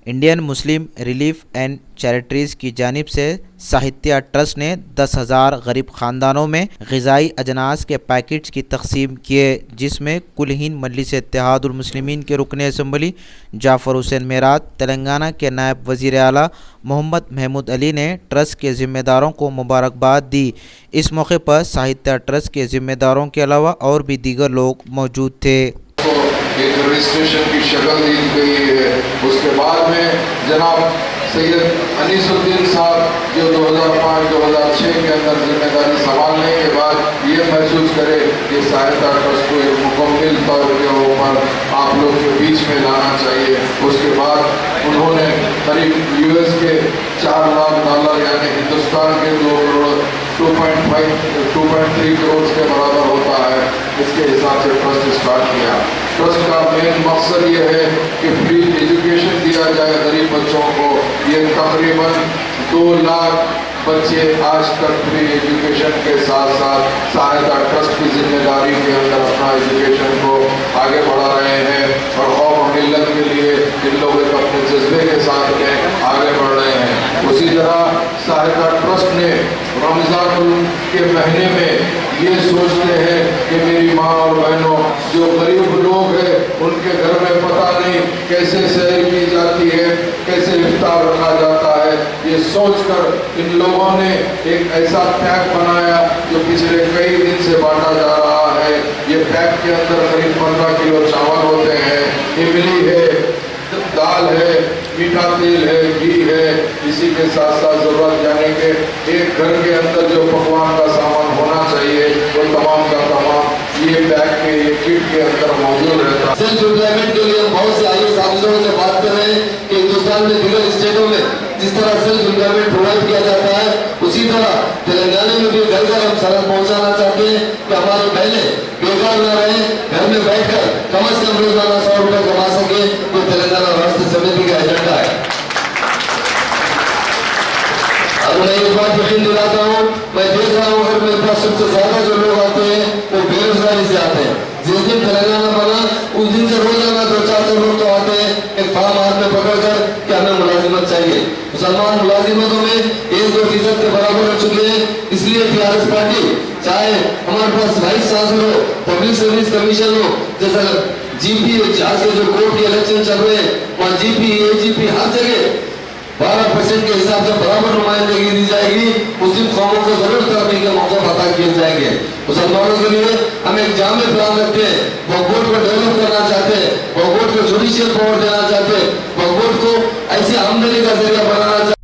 Indian Muslim relief and charities की जानिब से साहित्य ट्रस्ट ने 10,000 गरीब ख़ानदानों में ग़िज़ाई अजनास के पैकेट्स की तकसीम किए, जिसमें कुल-हिंद मजलिस इत्तेहादुल मुस्लिमीन के रुकन असम्बली जाफ़र हुसैन मेरात, तेलंगाना के नायब वज़ीर आला मोहम्मद महमूद अली ने ट्रस्ट के ज़िम्मेदारों को मुबारकबाद दी। इस मौके पर साहित्य ट्रस्ट के ज़िम्मेदारों के अलावा और भी दीगर लोग मौजूद थे। एक रजिस्ट्रेशन की शक्ल दी गई है। उसके बाद में जनाब सैयद अनीसुद्दीन साहब जो 2005-2006 के अंदर जिम्मेदारी संभालने के बाद ये महसूस करे कि सहायता ट्रस्ट को एक मुकम्मल तौर के ऊपर आप लोग के बीच में लाना चाहिए। उसके बाद उन्होंने करीब यूएस के $4 लाख यानी हिंदुस्तान के 2.3 करोड़ के बराबर होता है, इसके हिसाब से ट्रस्ट स्टार्ट किया। ट्रस्ट का मेन मकसद ये है कि फ्री एजुकेशन दिया जाए गरीब बच्चों को। ये तकरीबन 2 लाख बच्चे आज तक फ्री एजुकेशन के साथ साथ सहायता ट्रस्ट की जिम्मेदारी के अंदर अपना एजुकेशन को आगे बढ़ा रहे हैं और कौम मिल्लत के लिए इन लोग एक अपने जज्बे के साथ में आगे बढ़ रहे हैं। उसी तरह सहायता ट्रस्ट ने रमज़ान के महीने में ये सोचते हैं कि मेरी माँ और बहनों जो गरीब लोग हैं उनके घर में पता नहीं कैसे सहर की जाती है, कैसे इफ्तार रखा जाता है, ये सोचकर इन लोगों ने एक ऐसा पैक बनाया जो पिछले कई दिन से बांटा जा रहा है। ये पैक के अंदर करीब 15 किलो चावल होते हैं, इमली है, दाल है, मीठा तेल है, घी है, इसी के साथ साथ जरूरत यानी कि एक घर के अंदर जो पकवान का सामान होना चाहिए वो तमाम का तमाम ये बैग के ये किट के अंदर मौजूद रहता है। सेल्फ एम्प्लॉयमेंट के लिए हम बहुत से आईएएस ऑफिसरों से बात कर रहे हैं कि हिंदुस्तान में दीगर स्टेटों में जिस तरह सेल्फ एम्प्लॉयमेंट प्रोवाइड किया जाता है उसी तरह तेलंगाना में भी घर घर हम सरल पहुंचाना चाहते हैं कि हमारी बहनें बेकार न रहे, घर में बैठकर कम से कम रोजाना 100 रुपए कमा सके। तो तेलंगाना राष्ट्र समिति का एजेंडा है। अब मैं एक बात यकीन दिलाता हूँ, मैं देख रहा हूँ अगर मेरे पास सबसे ज्यादा जो लोग आते हैं वो बेरोजगारी से आते हैं। जिस दिन तेलंगाना बना उस दिन से रोजाना 200-400 लोग तो आते हैं एक फार्म हाथ में पकड़कर कि हमें मुलाजिमत चाहिए। मुसलमान मुलाजिमतों में 1-2% के बराबर हो चुके हैं। इसलिए टीआरएस पार्टी चाहे हमारे पास वाइस चांसलर हो, पब्लिक सर्विस कमीशन हो, जैसा जीपी आज के जो कोर्ट के इलेक्शन चल रहे हैं वहाँ जीपी एजीपी हर जगह 12% के हिसाब से बराबर नुमाइंदगी दी जाएगी। मुस्लिम कौमों को जरूर तरक्की के मौके अता किए जाएंगे। मुसलमानों के लिए हम एक जामे प्लान रखते हैं, वक्फ को डेवलप करना चाहते हैं, वक्फ को जुडिशियल पावर देना चाहते हैं, वक्फ को ऐसी आमदनी का जरिया बनाना चाहते हैं।